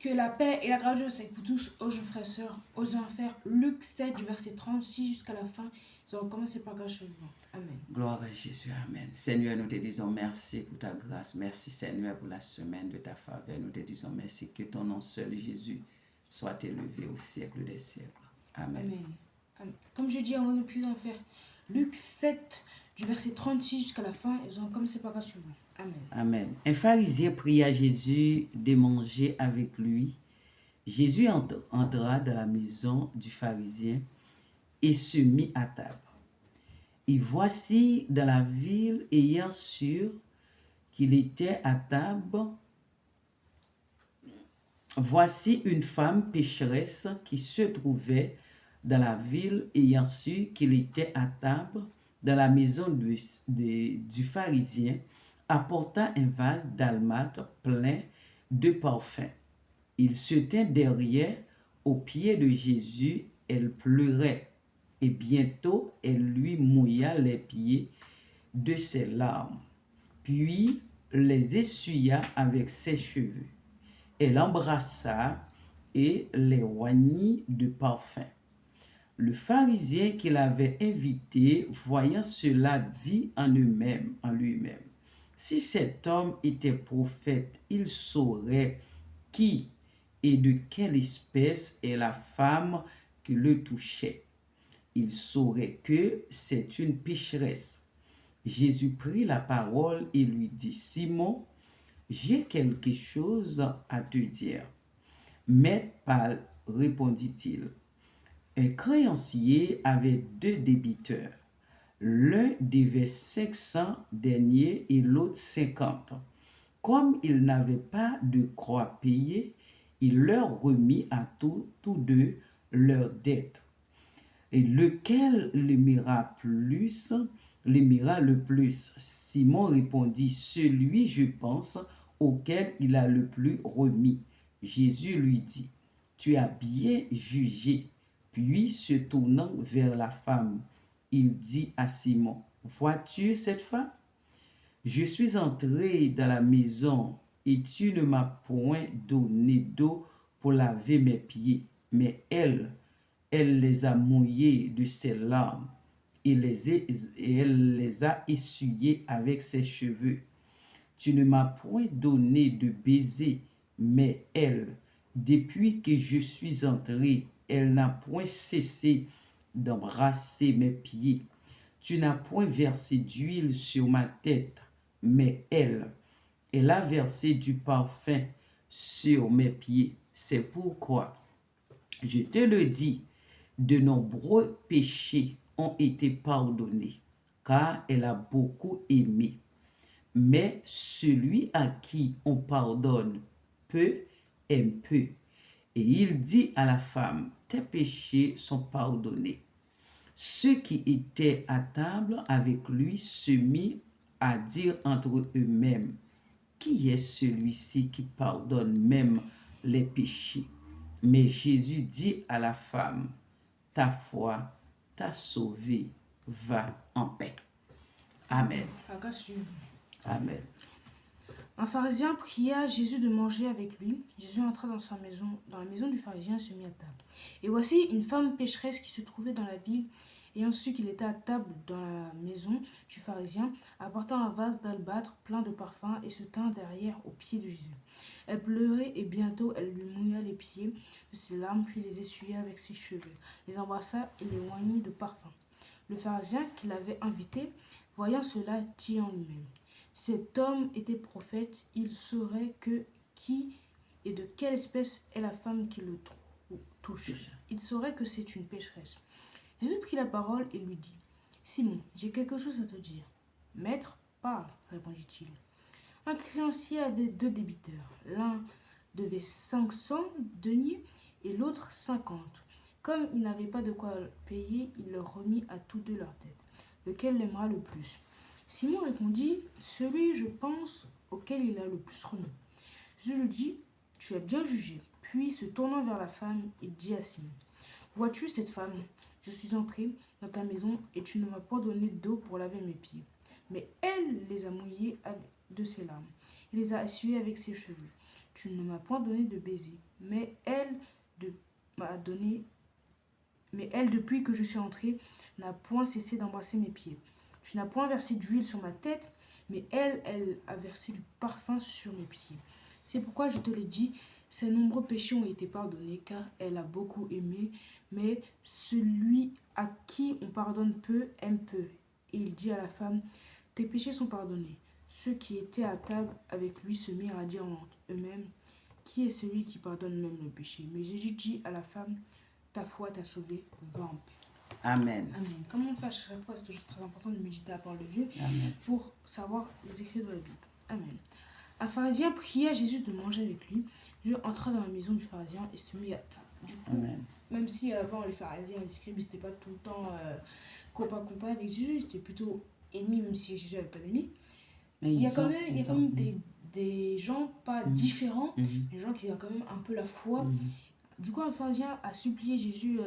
Que la paix et la grâce de Dieu soient avec vous tous, ô jeunes frères et sœurs, aux enfers. Luc 7, du verset 36 jusqu'à la fin. Nous allons commencer par grâce cheveux. Amen. Gloire à Jésus, Amen. Seigneur, nous te disons merci pour ta grâce. Merci, Seigneur, pour la semaine de ta faveur. Nous te disons merci que ton nom seul, Jésus, soit élevé au siècle des siècles. Amen. Amen. Amen. Comme je dis, on ne plus en faire. Luc 7, du verset 36 jusqu'à la fin. Et nous allons commencer par grâce cheveux. Amen. Amen. Un pharisien pria Jésus de manger avec lui. Jésus entra dans la maison du pharisien et se mit à table. Et voici dans la ville, ayant su qu'il était à table, voici une femme pécheresse qui se trouvait dans la ville, ayant su qu'il était à table dans la maison du pharisien, apportant un vase d'almâtre plein de parfums. Il se tint derrière, aux pieds de Jésus, elle pleurait, et bientôt elle lui mouilla les pieds de ses larmes, puis les essuya avec ses cheveux. Elle l'embrassa et les oignit de parfum. Le pharisien qui l'avait invité, voyant cela, dit en lui-même, si cet homme était prophète, il saurait qui et de quelle espèce est la femme qui le touchait. Il saurait que c'est une pécheresse. Jésus prit la parole et lui dit, Simon, j'ai quelque chose à te dire. Maître, parle, répondit-il. Un créancier avait 2 débiteurs. L'un devait 500 deniers et l'autre 50. Comme il n'avait pas de quoi payer, il leur remit à tous deux leurs dettes. Et lequel l'aimera le plus? Simon répondit, celui, je pense, auquel il a le plus remis. Jésus lui dit, tu as bien jugé. Puis, se tournant vers la femme, il dit à Simon, vois-tu cette femme? Je suis entré dans la maison et tu ne m'as point donné d'eau pour laver mes pieds, mais elle les a mouillés de ses larmes et elle les a essuyés avec ses cheveux. Tu ne m'as point donné de baiser, mais elle, depuis que je suis entré, elle n'a point cessé d'embrasser mes pieds. Tu n'as point versé d'huile sur ma tête, mais elle a versé du parfum sur mes pieds. C'est pourquoi, je te le dis, de nombreux péchés ont été pardonnés, car elle a beaucoup aimé. Mais celui à qui on pardonne peu aime peu. Et il dit à la femme, tes péchés sont pardonnés. Ceux qui étaient à table avec lui se mirent à dire entre eux-mêmes, qui est celui-ci qui pardonne même les péchés? Mais Jésus dit à la femme, ta foi t'a sauvée, va en paix. Amen. Amen. Un pharisien pria Jésus de manger avec lui. Jésus entra dans la maison du pharisien et se mit à table. Et voici une femme pécheresse qui se trouvait dans la ville, ayant su qu'il était à table dans la maison du pharisien, apportant un vase d'albâtre plein de parfums et se tint derrière aux pieds de Jésus. Elle pleurait et bientôt elle lui mouilla les pieds de ses larmes, puis les essuya avec ses cheveux, les embrassa et les oignit de parfum. Le pharisien qui l'avait invité, voyant cela, dit en lui-même, cet homme était prophète, il saurait que qui et de quelle espèce est la femme qui le touche. Il saurait que c'est une pécheresse. Jésus prit la parole et lui dit, Simon, j'ai quelque chose à te dire. Maître, parle, répondit-il. Un créancier avait 2 débiteurs. L'un devait 500 deniers et l'autre 50. Comme il n'avait pas de quoi payer, il leur remit à tous deux leur dette. Lequel l'aimera le plus? Simon répondit, celui, je pense, auquel il a le plus remis. Jésus lui dit, tu as bien jugé. Puis, se tournant vers la femme, il dit à Simon, vois-tu cette femme? Je suis entré dans ta maison et tu ne m'as pas donné d'eau pour laver mes pieds. Mais elle les a mouillés de ses larmes et les a essuyés avec ses cheveux. tu ne m'as point donné de baiser. De, m'a donné, mais elle, depuis que je suis entrée, n'a point cessé d'embrasser mes pieds. Tu n'as point versé d'huile sur ma tête, mais elle a versé du parfum sur mes pieds. C'est pourquoi je te l'ai dit, ses nombreux péchés ont été pardonnés, car elle a beaucoup aimé, mais celui à qui on pardonne peu aime peu. Et il dit à la femme, tes péchés sont pardonnés. Ceux qui étaient à table avec lui se mirent à dire en eux-mêmes, qui est celui qui pardonne même le péché? Mais Jésus dit à la femme, ta foi t'a sauvée, va en paix. Amen. Amen. Comme on fait à chaque fois, c'est toujours très important de méditer à la parole de Dieu Amen. pour savoir les écrits de la Bible. Amen. Un pharisien pria Jésus de manger avec lui. Jésus entra dans la maison du pharisien et se mit à table. Du coup, Amen. même si avant les pharisiens et les scribes n'étaient pas tout le temps copain avec Jésus, ils étaient plutôt ennemis, même si Jésus n'avait pas d'ennemis. Il y a quand même des gens pas différents, des gens qui ont quand même un peu la foi. Du coup, un pharisien a supplié Jésus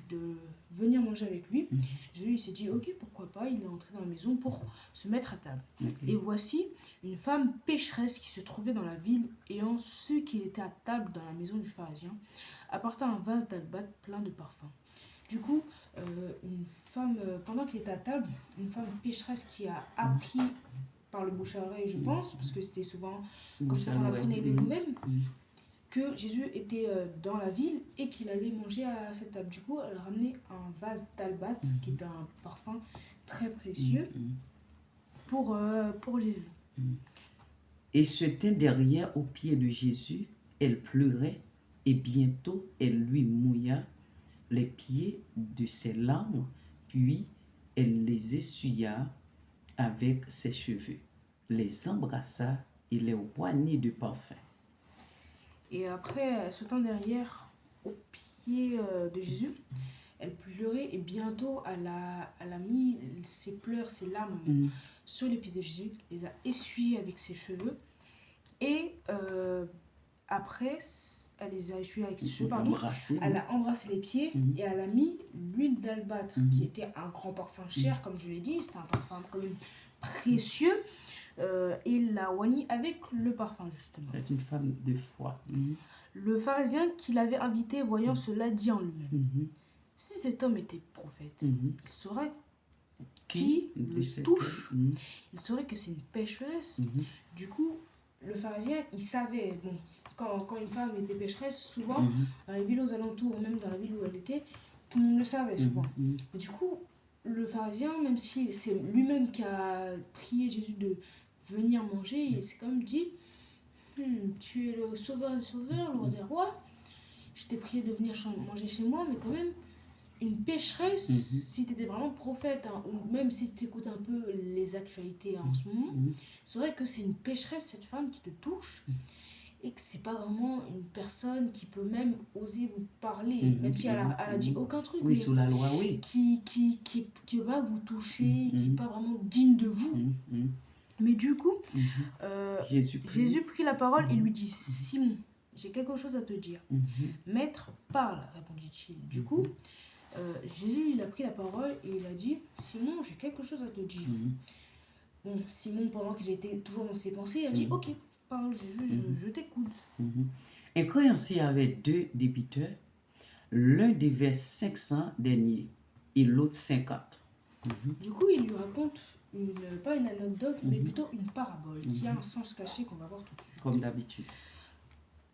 de venir manger avec lui. Jésus s'est dit, ok, pourquoi pas, il est entré dans la maison pour se mettre à table. Et voici une femme pécheresse qui se trouvait dans la ville, ayant su qu'il était à table dans la maison du pharisien, apporta un vase d'albâtre plein de parfums. Du coup, pendant qu'il était à table, une femme pécheresse qui a appris par le bouche à oreille, je pense, parce que c'était souvent comme ça qu'on apprenait les nouvelles, que Jésus était dans la ville et qu'il allait manger à cette table. Du coup, elle a ramené un vase d'albâtre, qui est un parfum très précieux, pour Jésus. Et se tint derrière aux pieds de Jésus, elle pleurait, et bientôt elle lui mouilla les pieds de ses larmes, puis elle les essuya avec ses cheveux, les embrassa et les oignit de parfum. Et après, se tint derrière aux pieds de Jésus, elle pleurait et bientôt elle a mis ses pleurs, ses larmes sur les pieds de Jésus, les a essuyés avec ses cheveux et après, elle les a essuyés avec ses cheveux, elle a embrassé les pieds et elle a mis l'huile d'albâtre qui était un grand parfum cher, comme je l'ai dit, c'était un parfum quand même précieux. Et l'a oigné avec le parfum, justement. C'est une femme de foi. Le pharisien qui l'avait invité, voyant cela, dit en lui-même, si cet homme était prophète, il saurait qui le touche, il saurait que c'est une pécheresse. Du coup, le pharisien, il savait, bon, quand une femme était pécheresse, souvent, dans les villes aux alentours, ou même dans la ville où elle était, tout le monde le savait souvent. Mais du coup, le pharisien, même si c'est lui-même qui a prié Jésus de venir manger, il s'est quand même dit, tu es le sauveur des sauveurs, le roi des rois, je t'ai prié de venir manger chez moi, mais quand même, une pécheresse, si tu étais vraiment prophète, hein, ou même si tu écoutes un peu les actualités en ce moment, c'est vrai que c'est une pécheresse, cette femme qui te touche, et que c'est pas vraiment une personne qui peut même oser vous parler, même si elle a dit aucun truc, oui, sous la loi, oui. qui va vous toucher, qui n'est pas vraiment digne de vous. Mais du coup, Jésus prit la parole et lui dit, Simon, j'ai quelque chose à te dire. Maître, parle, répondit-il. Du coup, Jésus, il a pris la parole et il a dit, Simon, j'ai quelque chose à te dire. Bon, Simon, pendant qu'il était toujours dans ses pensées, il a dit, ok, parle Jésus, je t'écoute. Un créancier avait 2 débiteurs. L'un devait 500 deniers et l'autre 50. Du coup, il lui raconte pas une anecdote, mais plutôt une parabole qui a un sens caché qu'on va voir tout de suite. Comme d'habitude.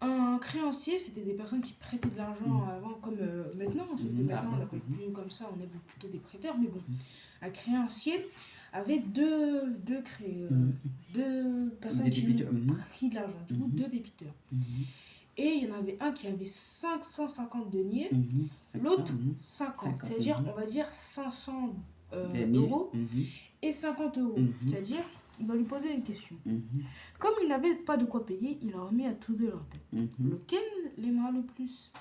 Un créancier, c'était des personnes qui prêtaient de l'argent avant, comme maintenant. Sauf que maintenant, on n'appelle plus comme ça, on est plutôt des prêteurs. Mais bon, un créancier avait deux personnes qui lui ont pris de l'argent. Du coup, 2 débiteurs. Et il y en avait un qui avait 550 deniers, l'autre 50. C'est-à-dire, on va dire 500 euros et 50 euros. C'est-à-dire, il va lui poser une question. Comme il n'avait pas de quoi payer, il a remis à tous deux leur tête. Lequel l'aimera le plus?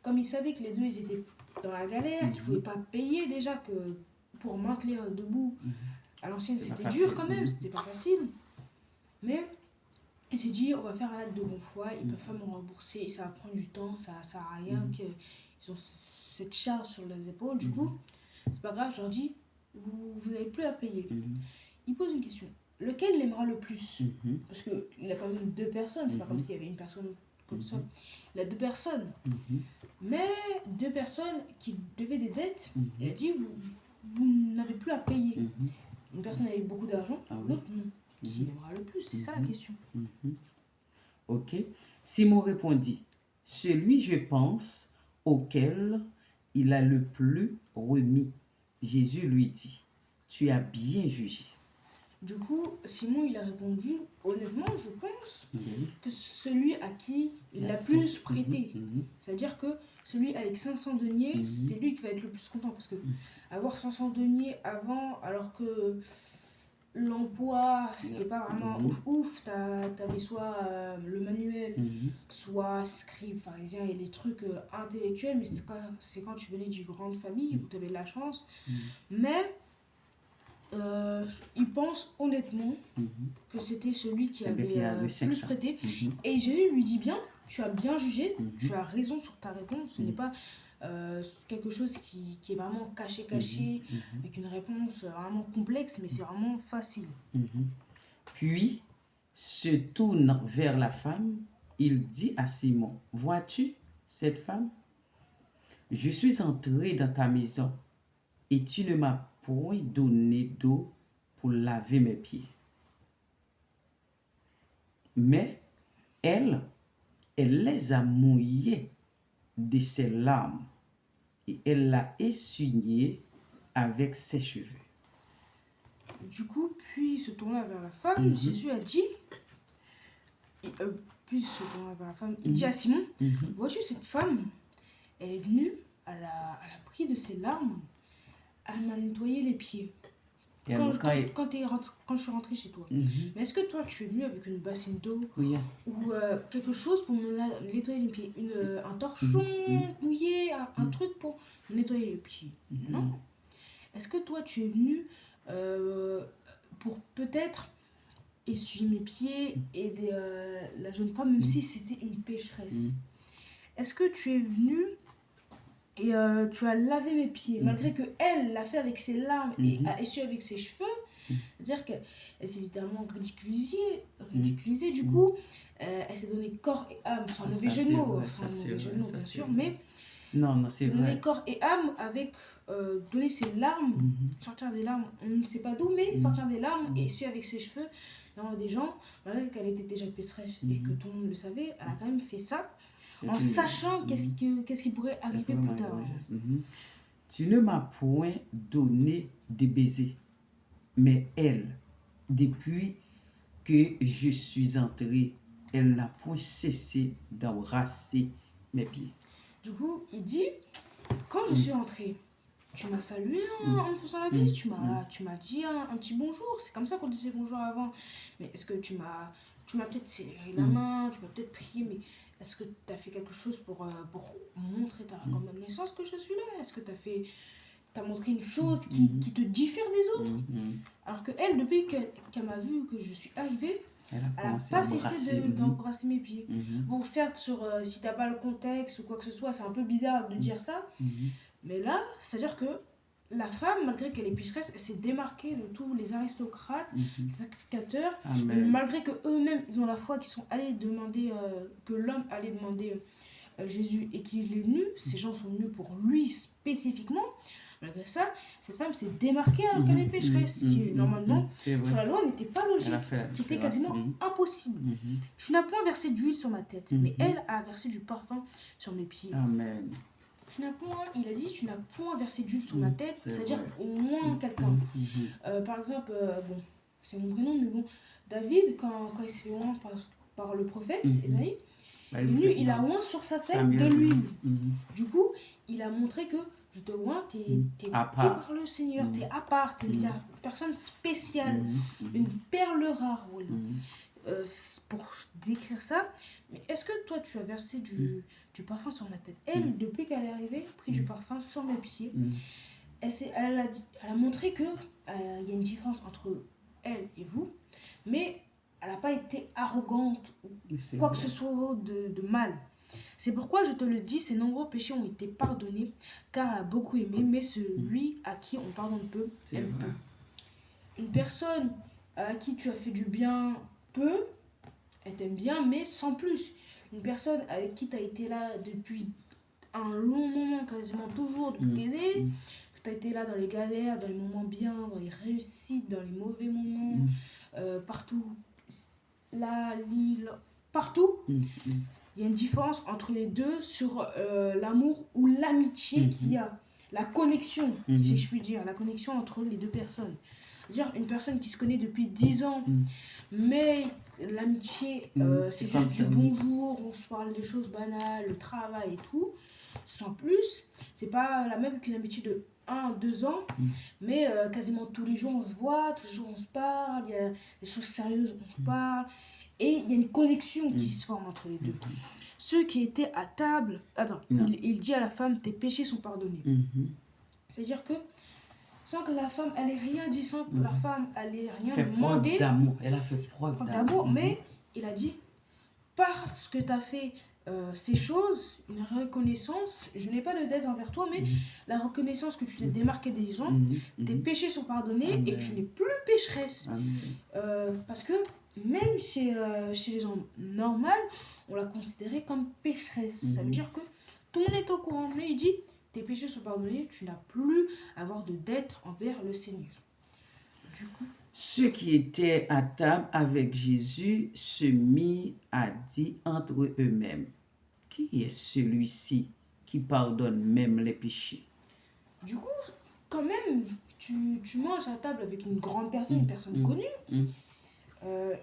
Comme il savait que les deux ils étaient dans la galère, qu'ils ne pouvaient pas payer déjà, que pour maintenir debout, à l'ancienne c'était dur quand même, c'était pas facile. Mais il s'est dit, on va faire un acte de bonne foi, ils peuvent pas me rembourser, ça va prendre du temps, ça sert à rien qu'ils ont cette charge sur les épaules. Du coup, c'est pas grave, je leur dis, vous n'avez plus à payer. Il pose une question. lequel l'aimera le plus? Mhm. Parce qu'il a quand même deux personnes, c'est pas comme Mhm. s'il y avait une personne comme ça. Mhm. Il a deux personnes. Mhm. Mais deux personnes qui devaient des dettes, il a Mhm. dit vous n'avez plus à payer. Mhm. Une personne avait beaucoup d'argent, Ah oui. l'autre non. Qui Mhm. l'aimera le plus? C'est ça la Mhm. question. Mhm. Ok. Simon répondit, celui, je pense, auquel il a le plus remis. Jésus lui dit, tu as bien jugé. Du coup, Simon il a répondu honnêtement, je pense Oui. que celui à qui il La a plus cinq. prêté. Mhm. C'est-à-dire que celui avec 500 deniers, Mhm. c'est lui qui va être le plus content. Parce que Mhm. avoir 500 deniers avant, alors que l'emploi, c'était pas vraiment Mhm. ouf ouf, t'avais soit le manuel, Mhm. soit script, pharisien et les trucs intellectuels, mais c'est quand tu venais d'une grande famille où tu avais de la chance. Mhm. Mais il pense honnêtement Mhm. que c'était celui qui Eh bien, avait qui a le plus 500. prêté. Mhm. Et Jésus lui dit bien, tu as bien jugé, Mhm. tu as raison sur ta réponse. Ce n'est Mhm. pas quelque chose qui est vraiment caché, Mhm. avec une réponse vraiment complexe, mais c'est vraiment facile. Mhm. Puis, se tournant vers la femme, il dit à Simon, vois-tu cette femme? Je suis entré dans ta maison et tu ne m'as point donné d'eau pour laver mes pieds. Mais elle, elle les a mouillés de ses larmes et elle l'a essuyé avec ses cheveux. Du coup, puis se tournant vers la femme, Mhm. Jésus a dit, et, puis se tournant vers la femme, il Mhm. dit à Simon, Mhm. vois-tu cette femme? Elle est venue, elle a pris de ses larmes, elle m'a nettoyé les pieds. Et alors, Quand je suis rentrée chez toi. Mhm. Mais est-ce que toi, tu es venu avec une bassine d'eau Oui. ou quelque chose pour me nettoyer les pieds? Un torchon mouillé, un truc pour me nettoyer les pieds? Non. Est-ce que toi, tu es venu pour peut-être essuyer mes pieds, aider la jeune femme, même si c'était une pécheresse? Est-ce que tu es venu et tu as lavé mes pieds, malgré que elle l'a fait avec ses larmes et a essuyé avec ses cheveux? C'est-à-dire qu'elle s'est littéralement ridiculisée. Du coup, elle s'est donné corps et âme, sans mauvais jeu de mots, bien sûr, mais non, c'est donner vrai. corps et âme avec donner ses larmes, sortir des larmes, on ne sait pas d'où, mais sortir des larmes et essuyer avec ses cheveux. Dans des gens, malgré qu'elle était déjà pécheresse et que tout le monde le savait, elle a quand même fait ça en sachant qu'est-ce qui pourrait arriver plus tard. Tu ne m'as point donné de baiser, mais elle, depuis que je suis entré, elle n'a point cessé d'embrasser mes pieds. Du coup, il dit, quand je suis entrée, tu m'as salué en me faisant la bise, tu m'as dit un petit bonjour. C'est comme ça qu'on disait bonjour avant. Mais est-ce que tu m'as peut-être serré la main, tu m'as peut-être prié, mais est-ce que tu as fait quelque chose pour montrer ta reconnaissance que je suis là? Est-ce que t'as montré une chose qui te diffère des autres? Alors que elle, depuis qu'elle m'a vu que je suis arrivée, elle n'a pas cessé d'embrasser mes pieds. Bon, certes, si t'as pas le contexte ou quoi que ce soit, c'est un peu bizarre de dire ça. Mais là, c'est-à-dire que la femme, malgré qu'elle est pécheresse, elle s'est démarquée de tous les aristocrates, les sacrificateurs. Malgré qu'eux-mêmes, ils ont la foi, qu'ils sont allés demander, que l'homme allait demander Jésus et qu'il est venu. Ces gens sont venus pour lui spécifiquement. Malgré ça, cette femme s'est démarquée alors qu'elle est pécheresse, ce qui normalement, sur la loi, n'était pas logique. C'était quasiment impossible. Tu n'as point versé d'huile sur ma tête, mais elle a versé du parfum sur mes pieds. Amen. Il a dit, tu n'as point versé d'huile sur ma tête, c'est-à-dire au moins quelqu'un. Par exemple, bon, c'est mon prénom, mais bon, David, quand il s'est fait oint par le prophète, Esaïe, il a oint sur sa tête de l'huile. Du coup, il a montré que je te oins, t'es pris par le Seigneur, t'es à part, t'es une personne spéciale, une perle rare. Voilà. Pour décrire ça, mais est-ce que toi tu as versé du parfum sur ma tête? Elle, depuis qu'elle est arrivée, pris du parfum sur mes pieds. Elle a montré que y a une différence entre elle et vous, mais elle n'a pas été arrogante ou quoi que ce soit de mal. C'est pourquoi je te le dis, ses nombreux péchés ont été pardonnés, car elle a beaucoup aimé, mais celui à qui on pardonne peu, aime peu. Une personne à qui tu as fait du bien peu, elle t'aime bien, mais sans plus. Une personne avec qui tu as été là depuis un long moment, quasiment toujours depuis que mm, t'es né, mm, que tu as été là dans les galères, dans les moments bien, dans les réussites, dans les mauvais moments, mm, partout, là, Lille, partout. mm, mm, Il y a une différence entre les deux sur l'amour ou l'amitié qu'il y mhm, a. La connexion, si mhm, je puis dire, la connexion entre les deux personnes. C'est-à-dire une personne qui se connaît depuis 10 ans, mm, mais l'amitié, c'est c'est comme juste du ça. Mm, bonjour, on se parle des choses banales, le travail et tout, sans plus. C'est pas la même qu'une amitié de 1 2 ans, mm, mais quasiment tous les jours on se voit, tous les jours on se parle, il y a des choses sérieuses, on se parle, et il y a une connexion qui mm, se forme entre les deux. mm, Ceux qui étaient à table, attends, non. il dit à la femme, tes péchés sont pardonnés. Mhm, C'est-à-dire que sans que la femme elle ait rien dit, sans que la mhm. femme elle ait rien Fait preuve demandé, d'amour. Elle a fait preuve preuve d'amour. d'amour, Mhm, mais il a dit, parce que tu as fait ces choses, une reconnaissance, je n'ai pas de dette envers toi, mais mhm, la reconnaissance que tu t'es mhm, démarqué des gens, mhm, tes mhm. péchés sont pardonnés et tu Amen. n'es plus pécheresse. Amen. Parce que même chez les gens normaux, on l'a considérée comme pécheresse. Ça veut Mhm. dire que tout le monde est au courant, mais il dit, tes péchés sont pardonnés, tu n'as plus à avoir de dette envers le Seigneur. Du coup, Ceux qui étaient à table avec Jésus se mirent à dire entre eux-mêmes, qui est celui-ci qui pardonne même les péchés? du coup, quand même, tu manges à table avec une grande personne, une Mm, personne mm, connue, mm.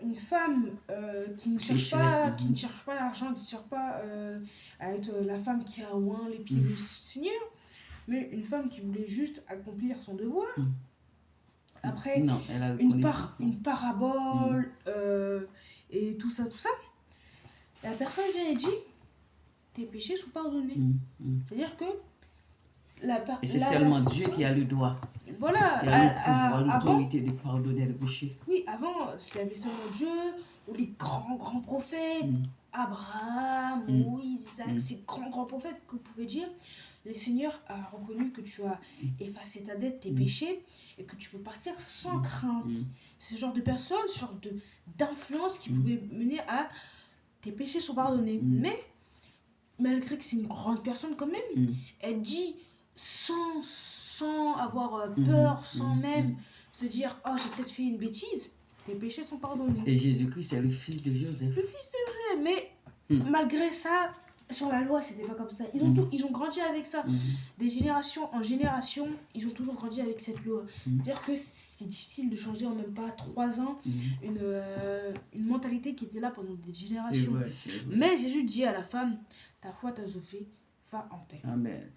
une femme Pécheresse. qui ne cherche pas l'argent, qui ne cherche pas à être la femme qui a oint les pieds Mm, du Seigneur, mais une femme qui voulait juste accomplir son devoir. mm, mm. Après, Non, elle a reconnaissance, non? une Mm, parabole et tout ça, tout ça. La personne vient et dit, tes péchés sont pardonnés. mm, mm. C'est-à-dire que Et c'est seulement Dieu qui a le droit, voilà, qui a le pouvoir, avant, l'autorité de pardonner le péché. oui, avant, il y avait seulement Dieu, ou les grands prophètes, Mm, Abraham, mm, Moïse, Isaac, mm, ces grands prophètes que vous pouvez dire, le Seigneur a reconnu que tu as effacé ta dette, tes mm, péchés, et que tu peux partir sans crainte. mm, C'est ce genre de personne, ce genre d'influence qui mm, pouvait mener à tes péchés sont pardonnés. mm, Mais, malgré que c'est une grande personne quand même, mm, elle dit sans avoir mm, peur, sans mm, même mm. se dire, oh, j'ai peut-être fait une bêtise, tes péchés sont pardonnés. Et Jésus-Christ est le fils de Joseph. Le fils de Dieu, mais Mm, malgré ça, sur la loi, c'était pas comme ça. Ils ont grandi avec ça. mm, Des générations en génération, ils ont toujours grandi avec cette loi. mm, C'est-à-dire que c'est difficile de changer en même pas 3 ans mm. une mentalité qui était là pendant des C'est générations. vrai, c'est vrai. Mais Jésus dit à la femme, ta foi t'a sauvé, va en paix. Amen.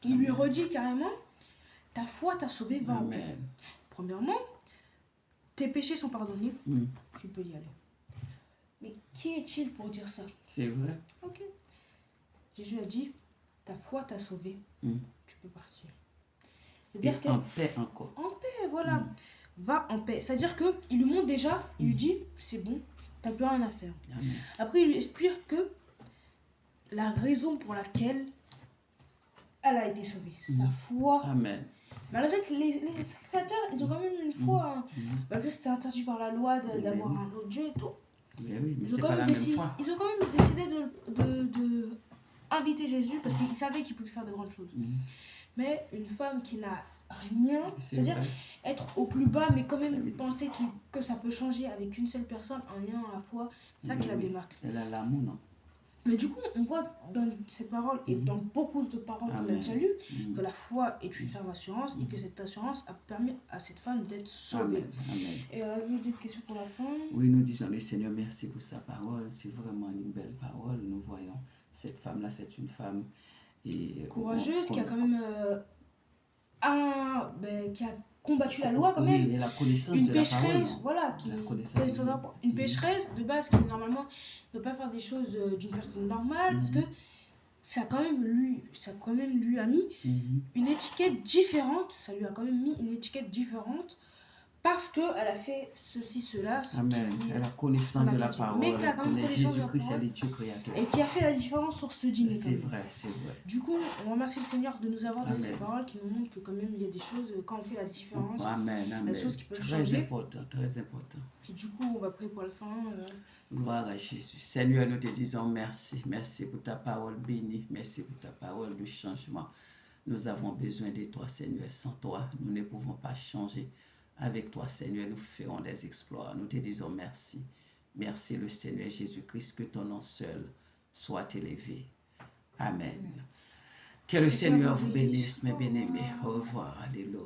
Il lui redit carrément, ta foi t'a sauvé, va en paix. Amen. Premièrement, tes péchés sont pardonnés, Mm, tu peux y aller. Mais qui est-il pour dire ça? c'est vrai. Ok. Jésus a dit, ta foi t'a sauvé, Mm. tu peux partir. Et C'est-à-dire que, en paix encore. en paix, voilà, Mm. va en paix. C'est-à-dire qu'il lui montre déjà, il lui dit, c'est bon, t'as plus rien à faire. Amen. Après, il lui explique que la raison pour laquelle elle a été sauvée, sa foi. Amen. Malgré que les sacrificateurs, ils ont quand même une foi, hein. Mm. Malgré que c'était interdit par la loi Mais d'avoir oui. un autre Dieu et tout. Mais oui, mais Ils ont, c'est quand pas même la même décidé, foi. ils ont quand même décidé de inviter Jésus parce qu'ils savaient qu'il pouvait faire de grandes choses. Mm. Mais une femme qui n'a rien, C'est c'est-à-dire vrai. être au plus bas, mais quand C'est même vrai. penser que ça peut changer avec une seule personne, en ayant la foi, c'est ça qui Mais la oui. démarque. Elle a l'amour, non? Mais du coup, on voit dans cette parole et dans beaucoup de paroles qu'on a Amen. déjà lues Mm. que la foi est une ferme assurance et que cette assurance a permis à cette femme d'être sauvée. Amen. Amen. Et il me dit une question pour la fin. Oui, nous disons le Seigneur merci pour sa parole. C'est vraiment une belle parole. Nous voyons cette femme-là, c'est une femme et Courageuse, qui a quand même qui a combattu la loi quand même. Oui, et la connaissance Une de la parole. pécheresse, non? voilà, qui La connaissance connaît de son Dieu. rapport. Une pécheresse de base qui normalement ne peut pas faire des choses d'une personne normale parce que ça a quand même lui a mis Mhm. une étiquette différente. Ça lui a quand même mis une étiquette différente parce qu'elle a fait ceci, cela, ce Amen. qui Elle a connaissance on a de la pas dit. parole. Mais qui a Elle quand même connaît connaissance de la Jésus-Christ, parole elle est Dieu créateur. et qui a fait la différence sur ce dîner. C'est vrai, c'est vrai. Du coup, on remercie le Seigneur de nous avoir donné Amen. ces paroles qui nous montrent que quand même il y a des choses, quand on fait la différence, Amen, il y a amen. des choses qui peuvent Très changer. important, très important. Et du coup, on va prier pour la fin. Gloire à Jésus. Seigneur, nous te disons merci. Merci pour ta parole bénie. Merci pour ta parole de changement. Nous avons besoin de toi, Seigneur. Sans toi, nous ne pouvons pas changer. Avec toi, Seigneur, nous ferons des exploits. Nous te disons merci. Merci le Seigneur Jésus-Christ, que ton nom seul soit élevé. Amen. Que le Seigneur vous bénisse, mes bien-aimés. Au revoir. Alléluia.